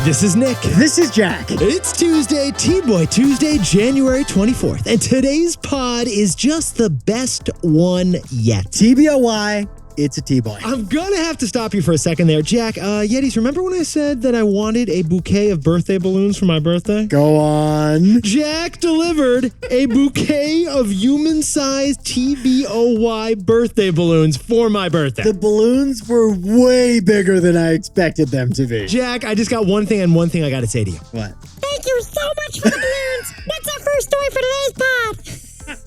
This is Nick. This is Jack. It's Tuesday, T-Boy Tuesday, January 24th. And today's pod is just the best one yet. TBOY, it's a T-Boy. I'm gonna have to stop you for a second there. Jack, Yetis, remember when I said that I wanted a bouquet of birthday balloons for my birthday? Go on. Jack delivered a bouquet of human-sized TBOY birthday balloons for my birthday. The balloons were way bigger than I expected them to be. Jack, I just got one thing I gotta say to you. What? Thank you so much for the balloons. What's our first story for today's pod?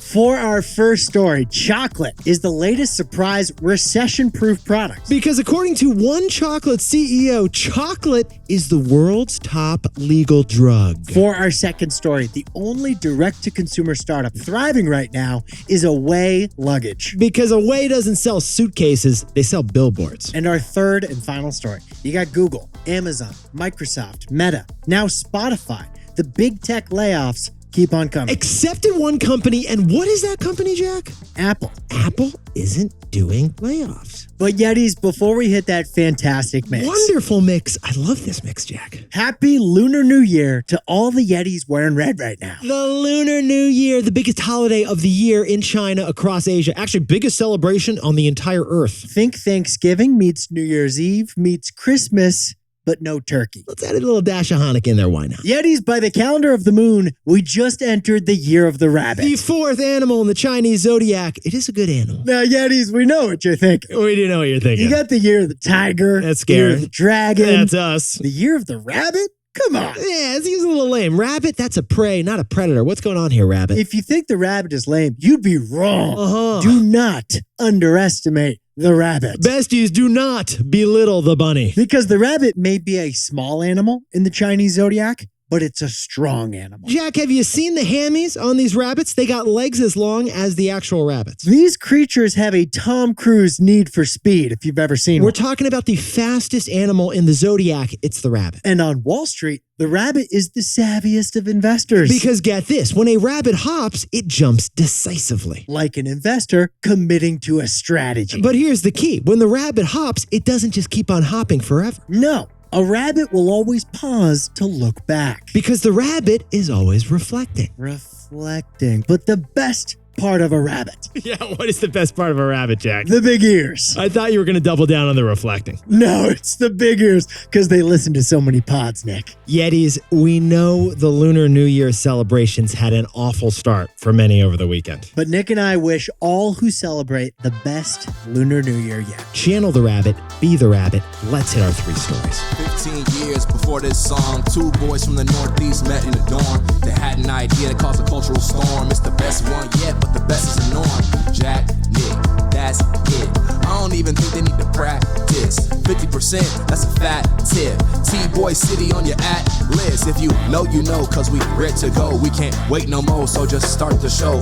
For our first story, Chocolat is the latest surprise recession-proof product. Because according to one chocolate CEO, chocolate is the world's top legal drug. For our second story, the only direct-to-consumer startup thriving right now is Luggage. Because Away doesn't sell suitcases, they sell billboards. And our third and final story, you got Google, Amazon, Microsoft, Meta, now Spotify. The big tech layoffs keep on coming. Except in one company, and what is that company, Jack? Apple. Apple isn't doing layoffs. But Yetis, before we hit that fantastic mix. Wonderful mix. I love this mix, Jack. Happy Lunar New Year to all the Yetis wearing red right now. The Lunar New Year, the biggest holiday of the year in China, across Asia. Actually, biggest celebration on the entire earth. Think Thanksgiving meets New Year's Eve meets Christmas, but no turkey. Let's add a little dash of Hanukkah in there. Why not? Yetis, by the calendar of the moon, we just entered the year of the rabbit. The fourth animal in the Chinese zodiac. It is a good animal. Now, Yetis, we know what you're thinking. We do know what you're thinking. You got the year of the tiger. That's the year scary. of the dragon. That's us. The year of the rabbit? Come on. Yeah, it seems a little lame. Rabbit, that's a prey, not a predator. What's going on here, Rabbit? If you think the rabbit is lame, you'd be wrong. Uh-huh. Do not underestimate the rabbit. Besties, do not belittle the bunny. Because the rabbit may be a small animal in the Chinese zodiac, but it's a strong animal. Jack, have you seen the hammies on these rabbits? They got legs as long as the actual rabbits. These creatures have a Tom Cruise need for speed, if you've ever seen We're one. talking about the fastest animal in the zodiac. It's the rabbit. And on Wall Street, the rabbit is the savviest of investors. Because get this, when a rabbit hops, it jumps decisively. Like an investor committing to a strategy. But here's the key. When the rabbit hops, it doesn't just keep on hopping forever. No. A rabbit will always pause to look back. Because the rabbit is always reflecting. Reflecting. But the best part of a rabbit. Yeah, what is the best part of a rabbit, Jack? The big ears. I thought you were going to double down on the reflecting. No, it's the big ears because they listen to so many pods, Nick. Yetis, we know the Lunar New Year celebrations had an awful start for many over the weekend. But Nick and I wish all who celebrate the best Lunar New Year yet. Channel the rabbit, be the rabbit. Let's hit our three stories. 15 years before this song, two boys from the Northeast met in the dorm. They had an idea that caused a cultural storm. It's the best one yet, but the best is the norm. Jack, Nick, that's it. I don't even think they need to practice. 50%, that's a fat tip. T-Boy City on your at-list. If you know, you know, cause we ready to go. We can't wait no more, so just start the show.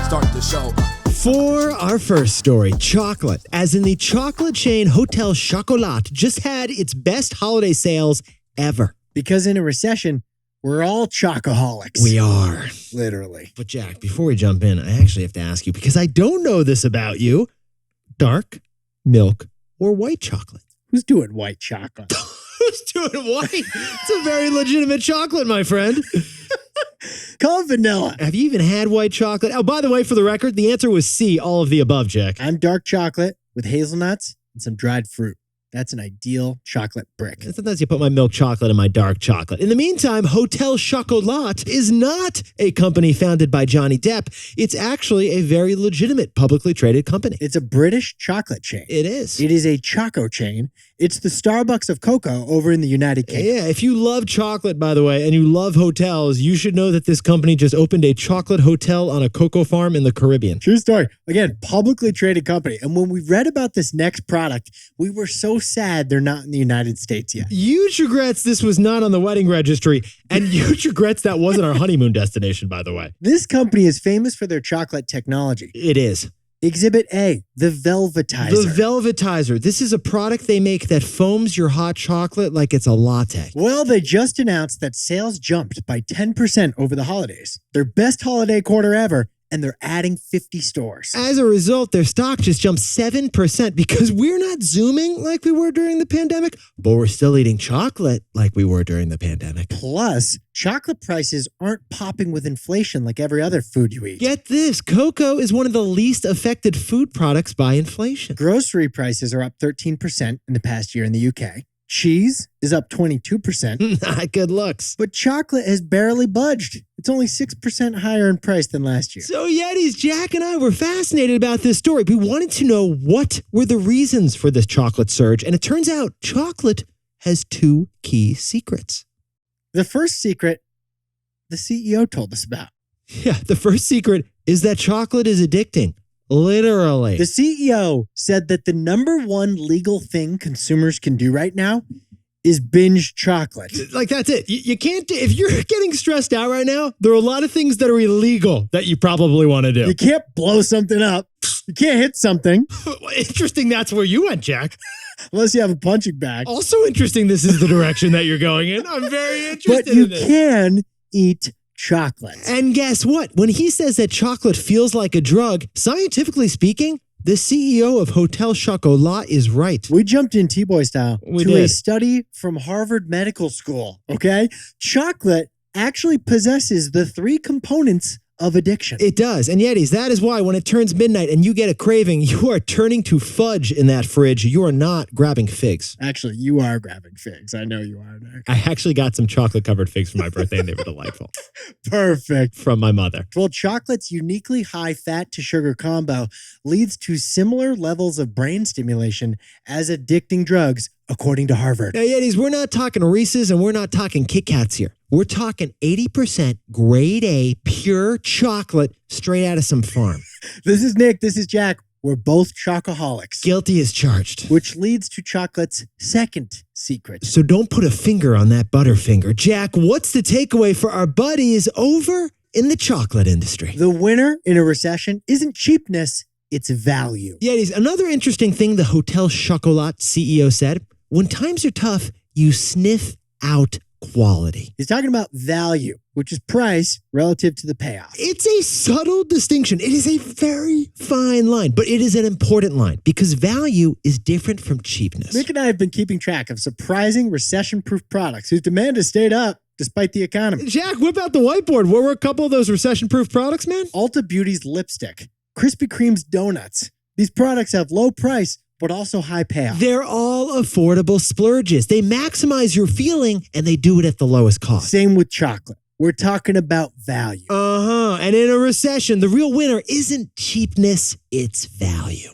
Start the show. For our first story, Chocolat, as in the chocolate chain Hotel Chocolat, just had its best holiday sales ever. Because in a recession, we're all chocoholics. We are. Literally. But Jack, before we jump in, I actually have to ask you, because I don't know this about you, dark, milk, or white chocolate? Who's doing white chocolate? Who's doing white? It's a very legitimate chocolate, my friend. Call it vanilla. Have you even had white chocolate? Oh, by the way, for the record, the answer was C, all of the above, Jack. I'm dark chocolate with hazelnuts and some dried fruit. That's an ideal chocolate brick. Sometimes you put my milk chocolate in my dark chocolate. In the meantime, Hotel Chocolat is not a company founded by Johnny Depp. It's actually a very legitimate publicly traded company. It's a British chocolate chain. It is. It is a choco chain. It's the Starbucks of cocoa over in the United Kingdom. Yeah, if you love chocolate, by the way, and you love hotels, you should know that this company just opened a chocolate hotel on a cocoa farm in the Caribbean. True story. Again, publicly traded company. And when we read about this next product, we were so sad they're not in the United States yet. Huge regrets this was not on the wedding registry, and huge regrets that wasn't our honeymoon destination, by the way. This company is famous for their chocolate technology. It is. Exhibit A, the Velvetizer. The Velvetizer. This is a product they make that foams your hot chocolate like it's a latte. Well, they just announced that sales jumped by 10% over the holidays. Their best holiday quarter ever, and they're adding 50 stores. As a result, their stock just jumped 7% because we're not Zooming like we were during the pandemic, but we're still eating chocolate like we were during the pandemic. Plus, chocolate prices aren't popping with inflation like every other food you eat. Get this, cocoa is one of the least affected food products by inflation. Grocery prices are up 13% in the past year in the UK. Cheese is up 22%. Not good looks. But chocolate has barely budged. It's only 6% higher in price than last year. So Yetis, Jack and I were fascinated about this story. We wanted to know what were the reasons for this chocolate surge. And it turns out chocolate has two key secrets. The first secret, the CEO told us about. Yeah, the first secret is that chocolate is addicting. Literally. The CEO said that the number one legal thing consumers can do right now is binge chocolate. Like, that's it. You can't, if you're getting stressed out right now, there are a lot of things that are illegal that you probably want to do. You can't blow something up. You can't hit something. Interesting that's where you went, Jack. Unless you have a punching bag. Also interesting this is the direction that you're going in. I'm very interested But you in this. can eat chocolate. And guess what? When he says that chocolate feels like a drug, scientifically speaking, the CEO of Hotel Chocolat is right. We jumped in T-Boy style We to a did. study from Harvard Medical School, okay? Chocolate actually possesses the three components of addiction. It does. And Yetis, that is why when it turns midnight and you get a craving, you are turning to fudge in that fridge. You are not grabbing figs. Actually, you are grabbing figs. I know you are, Nick. I actually got some chocolate-covered figs for my birthday, and they were delightful. Perfect. From my mother. Well, chocolate's uniquely high fat to sugar combo leads to similar levels of brain stimulation as addicting drugs, according to Harvard. Now, Yetis, we're not talking Reese's and we're not talking Kit Kats here. We're talking 80% grade A pure chocolate straight out of some farm. This is Nick. This is Jack. We're both chocoholics. Guilty as charged. Which leads to chocolate's second secret. So don't put a finger on that Butterfinger. Jack, what's the takeaway for our buddies over in the chocolate industry? The winner in a recession isn't cheapness, it's value. Yetis, another interesting thing the Hotel Chocolat CEO said, when times are tough, you sniff out quality. He's talking about value, which is price relative to the payoff. It's a subtle distinction. It is a very fine line, but it is an important line because value is different from cheapness. Nick and I have been keeping track of surprising recession-proof products whose demand has stayed up despite the economy. Jack, whip out the whiteboard. What were a couple of those recession-proof products, man? Ulta Beauty's lipstick, Krispy Kreme's donuts. These products have low price, but also high payoff. They're all affordable splurges. They maximize your feeling and they do it at the lowest cost. Same with chocolate. We're talking about value. And in a recession, the real winner isn't cheapness, it's value.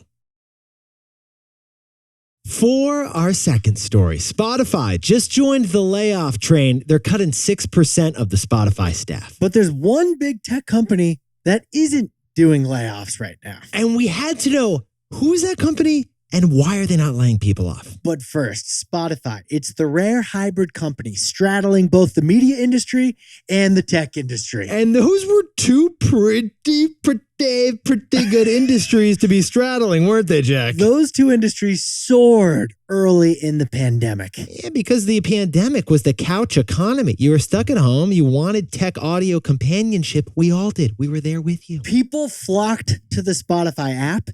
For our second story, Spotify just joined the layoff train. They're cutting 6% of the Spotify staff. But there's one big tech company that isn't doing layoffs right now. And we had to know, who is that company and why are they not laying people off? But first, Spotify. It's the rare hybrid company straddling both the media industry and the tech industry. And those were two pretty good industries to be straddling, weren't they, Jack? Those two industries soared early in the pandemic. Yeah, because the pandemic was the couch economy. You were stuck at home. You wanted tech audio companionship. We all did. We were there with you. People flocked to the Spotify app,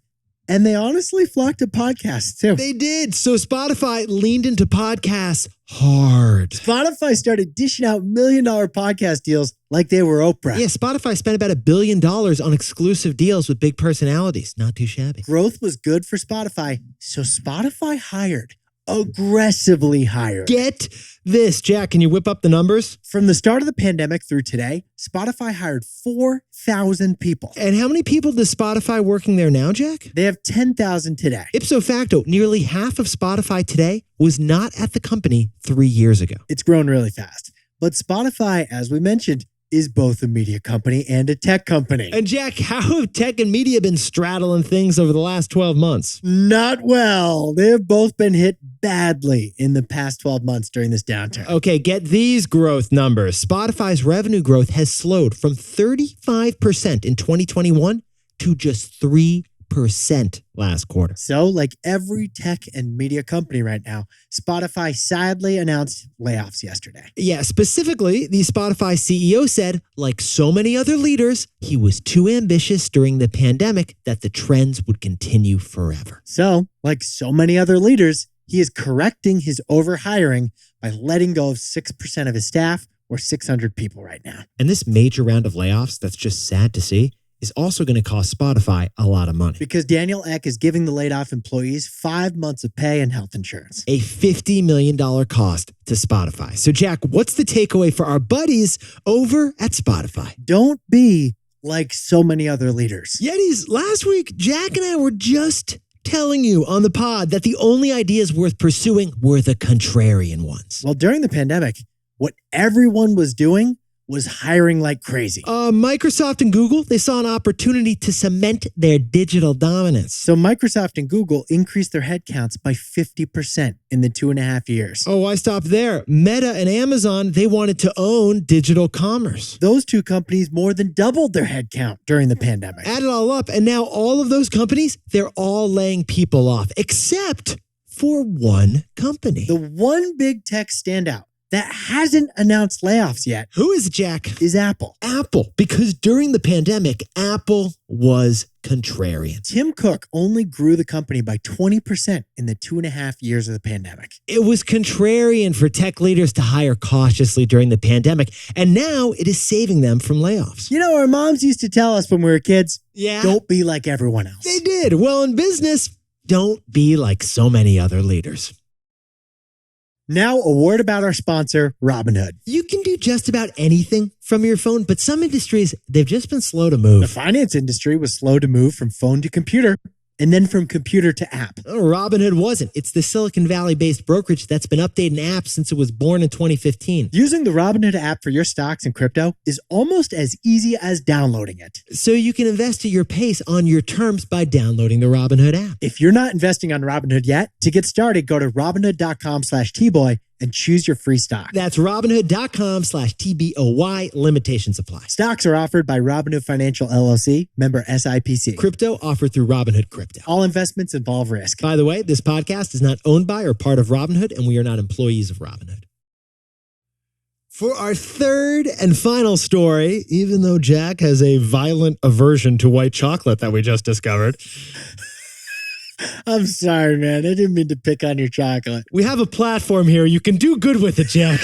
and they honestly flocked to podcasts too. They did. So Spotify leaned into podcasts hard. Spotify started dishing out $1 million podcast deals like they were Oprah. Yeah, Spotify spent about $1 billion on exclusive deals with big personalities. Not too shabby. Growth was good for Spotify, so Spotify hired. Aggressively hired. Get this, Jack. Can you whip up the numbers? From the start of the pandemic through today, Spotify hired 4,000 people. And how many people does Spotify working there now, Jack? They have 10,000 today. Ipso facto, nearly half of Spotify today was not at the company 3 years ago. It's grown really fast. But Spotify, as we mentioned, is both a media company and a tech company. And Jack, how have tech and media been straddling things over the last 12 months? Not well. They have both been hit badly in the past 12 months during this downturn. Okay, get these growth numbers. Spotify's revenue growth has slowed from 35% in 2021 to just 3% 8% last quarter. So, like every tech and media company right now, Spotify sadly announced layoffs yesterday. Yeah, specifically, the Spotify CEO said, like so many other leaders, he was too ambitious during the pandemic that the trends would continue forever. So, like so many other leaders, he is correcting his overhiring by letting go of 6% of his staff, or 600 people right now. And this major round of layoffs, that's just sad to see, is also going to cost Spotify a lot of money. Because Daniel Ek is giving the laid off employees 5 months of pay and health insurance. A $50 million cost to Spotify. So, Jack, what's the takeaway for our buddies over at Spotify? Don't be like so many other leaders. Yetis, last week, Jack and I were just telling you on the pod that the only ideas worth pursuing were the contrarian ones. Well, during the pandemic, what everyone was doing was hiring like crazy. Microsoft and Google, they saw an opportunity to cement their digital dominance. So Microsoft and Google increased their headcounts by 50% in the 2.5 years. Oh, why stop there? Meta and Amazon, they wanted to own digital commerce. Those two companies more than doubled their headcount during the pandemic. Add it all up, and now all of those companies, they're all laying people off, except for one company. The one big tech standout that hasn't announced layoffs yet. Who is it, Jack? Is Apple. Apple. Because during the pandemic, Apple was contrarian. Tim Cook only grew the company by 20% in the 2.5 years of the pandemic. It was contrarian for tech leaders to hire cautiously during the pandemic, and now it is saving them from layoffs. You know, our moms used to tell us when we were kids, Yeah. don't be like everyone else. They did. Well, in business, don't be like so many other leaders. Now, a word about our sponsor, Robinhood. You can do just about anything from your phone, but some industries, they've just been slow to The move. finance industry was slow to move from phone to computer, and then from computer to app. Robinhood wasn't. It's the Silicon Valley-based brokerage that's been updating apps since it was born in 2015. Using the Robinhood app for your stocks and crypto is almost as easy as downloading it. So you can invest at your pace on your terms by downloading the Robinhood app. If you're not investing on Robinhood yet, to get started, go to Robinhood.com/tboy and choose your free stock. That's Robinhood.com/TBOY. Limitations apply. Stocks are offered by Robinhood Financial LLC, member SIPC. Crypto offered through Robinhood Crypto. All investments involve risk. By the way, this podcast is not owned by or part of Robinhood, and we are not employees of Robinhood. For our third and final story, even though Jack has a violent aversion to white chocolate that we just discovered, I'm sorry, man. I didn't mean to pick on your chocolate. we have a platform here. You can do good with it, Jack.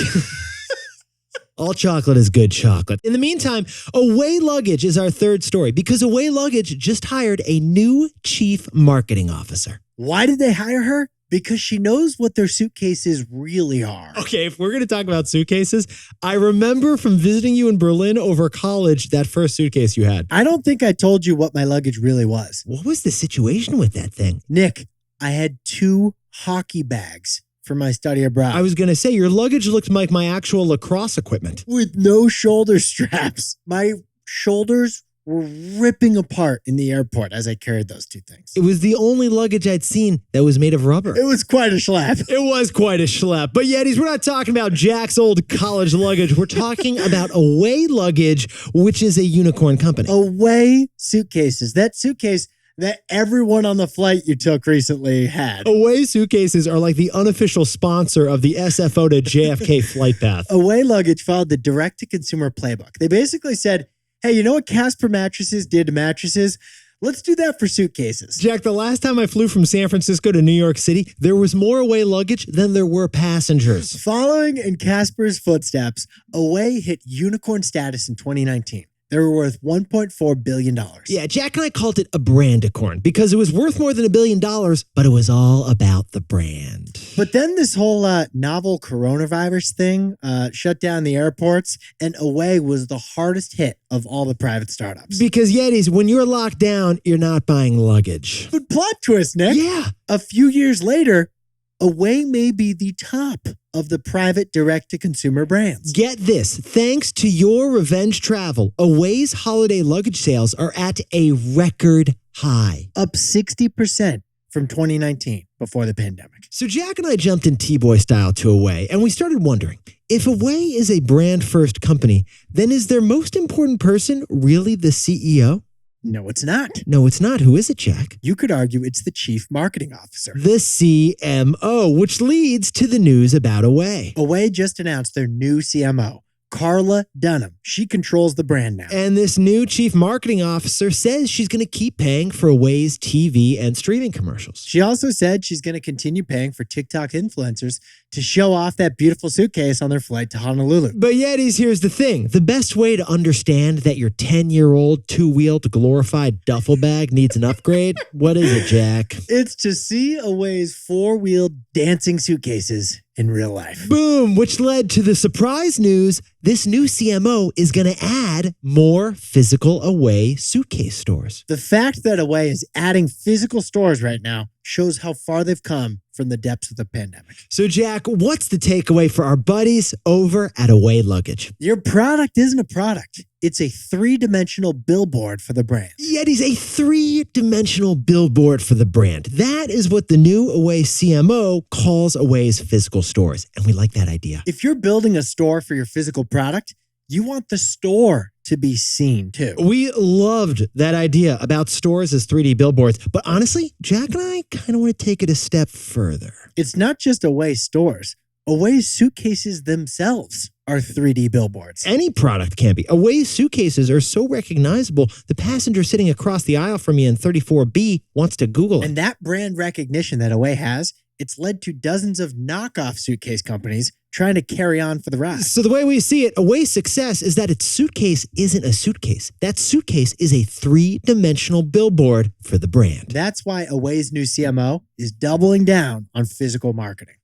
All chocolate is good chocolate. In the meantime, Away Luggage is our third story because Away Luggage just hired a new chief marketing officer. Why did they hire her? Because she knows what their suitcases really are. Okay, if we're going to talk about suitcases, I remember from visiting you in Berlin over college, that first suitcase you had. I don't think I told you what my luggage really was. What was the situation with that thing? Nick, I had 2 hockey bags for my study abroad. I was going to say, your luggage looked like my actual lacrosse equipment. with no shoulder straps. My shoulders were ripping apart in the airport as I carried those 2 things. It was the only luggage I'd seen that was made of rubber. It was quite a schlep. It was quite a schlep. But Yetis, we're not talking about Jack's old college luggage. We're talking about Away Luggage, which is a unicorn company. Away suitcases. That suitcase that everyone on the flight you took recently had. Away suitcases are like the unofficial sponsor of the SFO to JFK flight path. Away Luggage followed the direct-to-consumer playbook. They basically said, hey, you know what Casper Mattresses did to mattresses? Let's do that for suitcases. Jack, the last time I flew from San Francisco to New York City, there was more Away luggage than there were passengers. Following in Casper's footsteps, Away hit unicorn status in 2019. They were worth $1.4 billion. Yeah, Jack and I called it a brandicorn because it was worth more than $1 billion, but it was all about the brand. But then this whole novel coronavirus thing shut down the airports, and Away was the hardest hit of all the private startups. Because Yetis, when you're locked down, you're not buying luggage. But plot twist, Nick. Yeah. A few years later, Away may be the top of the private direct-to-consumer brands. Get this. Thanks to your revenge travel, Away's holiday luggage sales are at a record high. Up 60% from 2019 before the pandemic. So Jack and I jumped in T-Boy style to Away, and we started wondering, if Away is a brand-first company, then is their most important person really the CEO? No, it's not. No, it's not. Who is it, Jack? You could argue it's the chief marketing officer. The CMO, which leads to the news about Away. Away just announced their new CMO, Carla Dunham. She controls the brand now. And this new chief marketing officer says she's going to keep paying for Away's TV and streaming commercials. She also said she's going to continue paying for TikTok influencers to show off that beautiful suitcase on their flight to Honolulu. But Yetis, here's the thing. The best way to understand that your 10-year-old two-wheeled glorified duffel bag needs an upgrade, what is it, Jack? It's to see Away's four-wheeled dancing suitcases in real life. Boom, which led to the surprise news. This new CMO is going to add more physical Away suitcase stores. The fact that Away is adding physical stores right now shows how far they've come from the depths of the pandemic. So, Jack, what's the takeaway for our buddies over at Away Luggage? Your product isn't a product. It's a three-dimensional billboard for the brand. Yeti's a three-dimensional billboard for the brand. That is what the new Away CMO calls Away's physical stores, and we like that idea. If you're building a store for your physical product, you want the store to be seen too. We loved that idea about stores as 3D billboards, but honestly, Jack and I kind of want to take it a step further. It's not just Away stores. Away suitcases themselves are 3D billboards. Any product can be. Away's suitcases are so recognizable, the passenger sitting across the aisle from you in 34B wants to Google it. And that brand recognition that Away has, it's led to dozens of knockoff suitcase companies trying to carry on for the ride. So the way we see it, Away's success is that its suitcase isn't a suitcase. That suitcase is a three-dimensional billboard for the brand. That's why Away's new CMO is doubling down on physical marketing.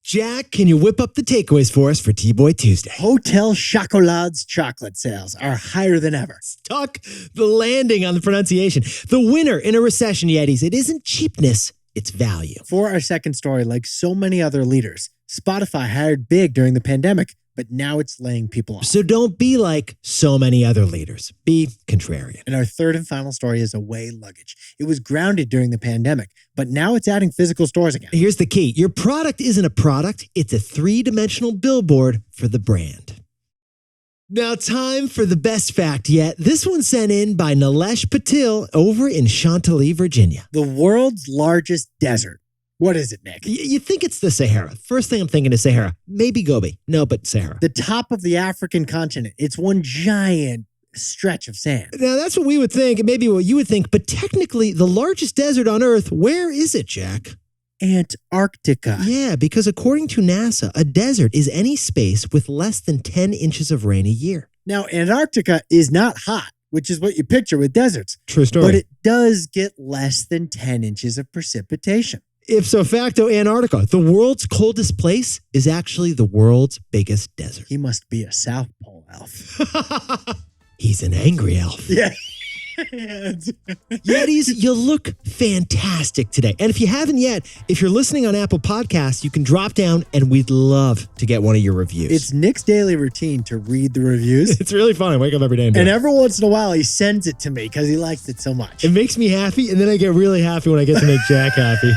Jack, can you whip up the takeaways for us for T-Boy Tuesday? Hotel Chocolat's chocolate sales are higher than ever. Stuck the landing on the pronunciation. The winner in a recession, Yetis, it isn't cheapness, it's value. For our second story, like so many other leaders, Spotify hired big during the pandemic, but now it's laying people off. So don't be like so many other leaders. Be contrarian. And our third and final story is Away Luggage. It was grounded during the pandemic, but now it's adding physical stores again. Here's the key. Your product isn't a product. It's a three-dimensional billboard for the brand. Now, time for the best fact yet. This one sent in by Nilesh Patil over in Chantilly, Virginia. The world's largest desert. What is it, Nick? You think it's the Sahara. First thing I'm thinking is Sahara. Maybe Gobi. No, but Sahara. The top of the African continent. It's one giant stretch of sand. Now, that's what we would think, and maybe what you would think, but technically, the largest desert on Earth, where is it, Jack? Antarctica. Yeah, because according to NASA, a desert is any space with less than 10 inches of rain a year. Now, Antarctica is not hot, which is what you picture with deserts. True story. But it does get less than 10 inches of precipitation. Ipso facto, Antarctica, the world's coldest place, is actually the world's biggest desert. He must be a South Pole elf. He's an angry elf. Yeah. Yetis, you look fantastic today. And if you haven't yet, if you're listening on Apple Podcasts, you can drop down and we'd love to get one of your reviews. It's Nick's daily routine to read the reviews. It's really fun. I wake up every day and do And it. every once in a while, he sends it to me because he likes it so much. It makes me happy, and then I get really happy when I get to make Jack happy.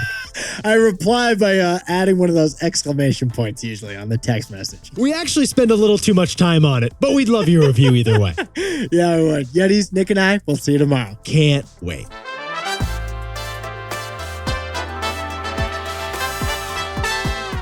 I reply by adding one of those exclamation points usually on the text message. We actually spend a little too much time on it, but we'd love your review either way. Yeah, we would. Yetis, Nick and I, we'll see you tomorrow. Can't wait.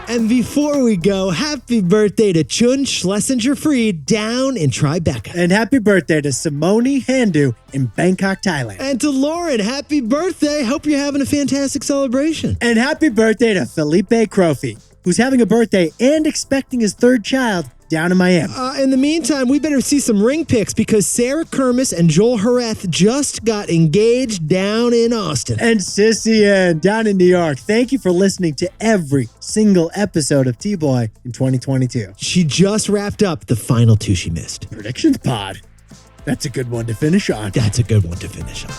And before we go, happy birthday to Chun Schlesinger-Fried down in Tribeca. And happy birthday to Simone Handu in Bangkok, Thailand. And to Lauren, happy birthday. Hope you're having a fantastic celebration. And happy birthday to Felipe Crofi, who's having a birthday and expecting his third child down in Miami. In the meantime, we better see some ring pics because Sarah Kermis and Joel Hareth just got engaged down in Austin. And Sissy Ann down in New York. Thank you for listening to every single episode of T-Boy in 2022. She just wrapped up the final two she missed. Predictions pod. That's a good one to finish on. That's a good one to finish on.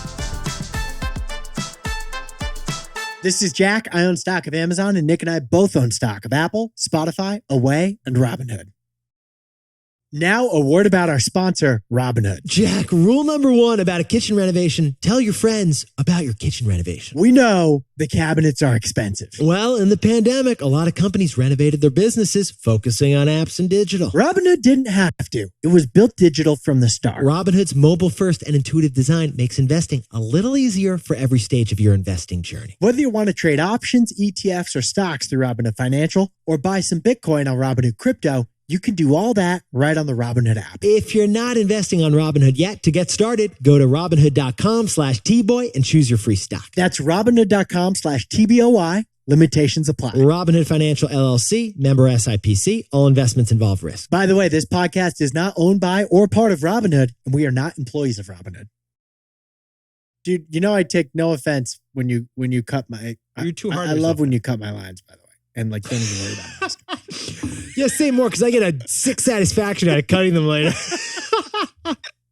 This is Jack. I own stock of Amazon, and Nick and I both own stock of Apple, Spotify, Away, and Robinhood. Now, a word about our sponsor, Robinhood. Jack, rule number one about a kitchen renovation, tell your friends about your kitchen renovation. We know the cabinets are expensive. Well, in the pandemic, a lot of companies renovated their businesses focusing on apps and digital. Robinhood didn't have to. It was built digital from the start. Robinhood's mobile-first and intuitive design makes investing a little easier for every stage of your investing journey. Whether you want to trade options, ETFs, or stocks through Robinhood Financial, or buy some Bitcoin on Robinhood Crypto, you can do all that right on the Robinhood app. If you're not investing on Robinhood yet, to get started, go to Robinhood.com/TBoy and choose your free stock. That's Robinhood.com/TBOY. Limitations apply. Robinhood Financial LLC, member SIPC. All investments involve risk. By the way, this podcast is not owned by or part of Robinhood, and we are not employees of Robinhood. Dude, you know I take no offense when you cut my... You're too hard. I love when you cut my lines, by the way. And don't even worry about it. Yeah, say more because I get a sick satisfaction out of cutting them later.